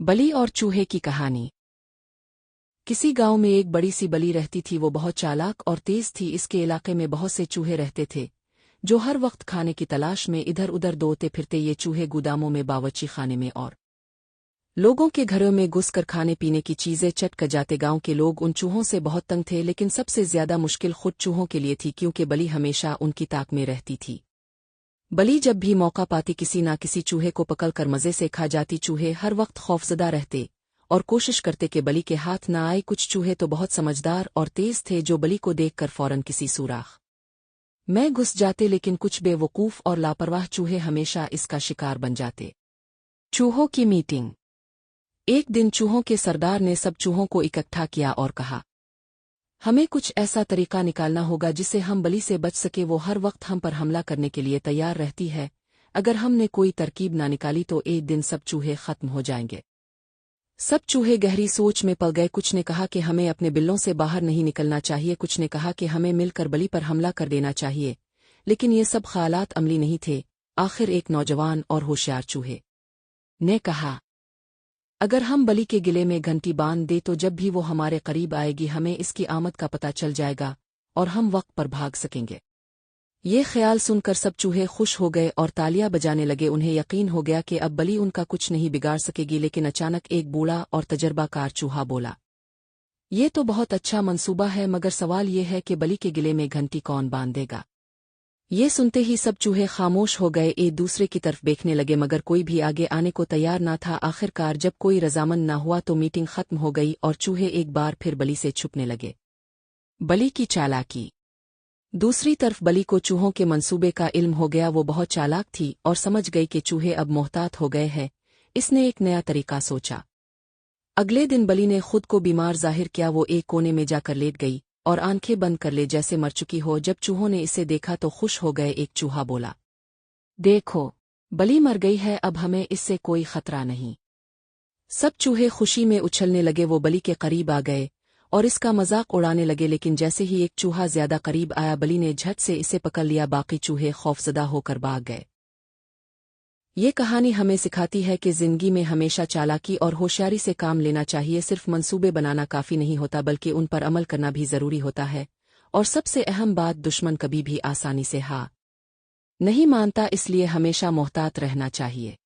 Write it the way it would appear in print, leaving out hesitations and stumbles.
बलि और चूहे की कहानी। किसी गांव में एक बड़ी सी बलि रहती थी। वो बहुत चालाक और तेज थी। इसके इलाके में बहुत से चूहे रहते थे जो हर वक्त खाने की तलाश में इधर उधर दौड़ते फिरते। ये चूहे गोदामों में, बावर्ची खाने में और लोगों के घरों में घुसकर खाने पीने की चीजें चट कर जाते। गांव के लोग उन चूहों से बहुत तंग थे, लेकिन सबसे ज्यादा मुश्किल खुद चूहों के लिए थी, क्योंकि बलि हमेशा उनकी ताक में रहती थी। बलि जब भी मौका पाती किसी ना किसी चूहे को पकड़कर मजे से खा जाती। चूहे हर वक्त खौफजदा रहते और कोशिश करते कि बलि के हाथ न आए। कुछ चूहे तो बहुत समझदार और तेज थे जो बलि को देखकर फौरन किसी सुराख में घुस जाते, लेकिन कुछ बेवकूफ और लापरवाह चूहे हमेशा इसका शिकार बन जाते। चूहों की मीटिंग। एक दिन चूहों के सरदार ने सब चूहों को इकट्ठा किया और कहा, हमें कुछ ऐसा तरीका निकालना होगा जिससे हम बलि से बच सके। वो हर वक्त हम पर हमला करने के लिए तैयार रहती है। अगर हमने कोई तरकीब ना निकाली तो एक दिन सब चूहे खत्म हो जाएंगे। सब चूहे गहरी सोच में पड़ गए। कुछ ने कहा कि हमें अपने बिल्लों से बाहर नहीं निकलना चाहिए, कुछ ने कहा कि हमें मिलकर बलि पर हमला कर देना चाहिए, लेकिन ये सब ख्यालात अमली नहीं थे। आखिर एक नौजवान और होशियार चूहे ने कहा, अगर हम बलि के गिले में घंटी बांध दे तो जब भी वो हमारे करीब आएगी हमें इसकी आमद का पता चल जाएगा और हम वक्त पर भाग सकेंगे। ये ख्याल सुनकर सब चूहे खुश हो गए और तालियां बजाने लगे। उन्हें यकीन हो गया कि अब बलि उनका कुछ नहीं बिगाड़ सकेगी। लेकिन अचानक एक बूढ़ा और तजर्बाकार चूहा बोला, ये तो बहुत अच्छा मंसूबा है, मगर सवाल ये है कि बलि के गिले में घंटी कौन बांधेगा। ये सुनते ही सब चूहे खामोश हो गए, एक दूसरे की तरफ देखने लगे, मगर कोई भी आगे आने को तैयार ना था। आखिरकार जब कोई रजामंद ना हुआ तो मीटिंग खत्म हो गई और चूहे एक बार फिर बलि से छुपने लगे। बलि की चालाकी। दूसरी तरफ बलि को चूहों के मंसूबे का इल्म हो गया। वो बहुत चालाक थी और समझ गई कि चूहे अब मोहतात हो गए हैं। इसने एक नया तरीका सोचा। अगले दिन बलि ने खुद को बीमार जाहिर किया। वो एक कोने में जाकर लेट गई और आंखें बंद कर ले जैसे मर चुकी हो। जब चूहों ने इसे देखा तो खुश हो गए। एक चूहा बोला, देखो, बलि मर गई है, अब हमें इससे कोई खतरा नहीं। सब चूहे खुशी में उछलने लगे। वो बलि के करीब आ गए और इसका मजाक उड़ाने लगे, लेकिन जैसे ही एक चूहा ज्यादा करीब आया बलि ने झट से इसे पकड़ लिया। बाकी चूहे खौफजदा होकर भाग गए। ये कहानी हमें सिखाती है कि जिंदगी में हमेशा चालाकी और होशियारी से काम लेना चाहिए। सिर्फ मंसूबे बनाना काफी नहीं होता, बल्कि उन पर अमल करना भी जरूरी होता है। और सबसे अहम बात, दुश्मन कभी भी आसानी से हार नहीं मानता, इसलिए हमेशा मोहतात रहना चाहिए।